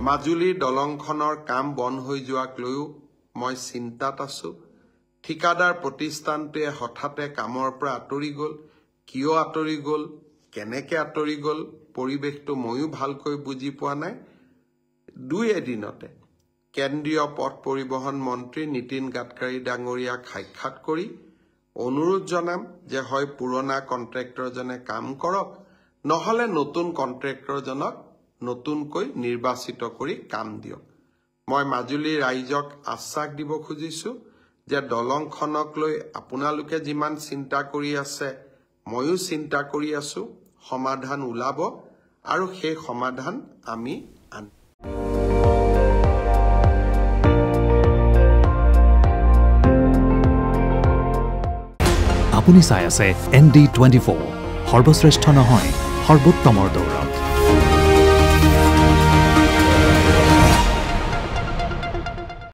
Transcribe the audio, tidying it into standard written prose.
মাজুলীৰ দলংখনৰ কাম বন হৈ যোৱাক লৈও মই চিন্তাত আছো। ঠিকাদাৰ প্ৰতিষ্ঠানটোৱে হঠাতে কামৰ পৰা আঁতৰি গ'ল। কিয় আঁতৰি গ'ল, কেনেকে আঁতৰি গ'ল, পৰিৱেশটো ময়ো ভালকৈ বুজি পোৱা নাই। দুই এদিনতে কেন্দ্ৰীয় পথ পৰিবহণ মন্ত্ৰী নীতিন গাডকাৰী ডাঙৰীয়াক সাক্ষাৎ কৰি অনুৰোধ জনাম যে হয় পুৰণা কণ্ট্ৰেক্টৰজনে কাম কৰক, নহ'লে নতুন কণ্ট্ৰেক্টৰজনক নতুনকৈ নিৰ্বাচিত কৰি কাম দিয়ক। মই মাজুলীৰ ৰাইজক আশ্বাস দিব খুজিছো যে দলংখনক লৈ আপোনালোকে যিমান চিন্তা কৰি আছে ময়ো চিন্তা কৰি আছো। সমাধান ওলাব আৰু সেই সমাধান আমি আনিম। আপুনি চাই আছে ND24, সৰ্বশ্ৰেষ্ঠ নহয় সৰ্বোত্তমৰ দৌৰ।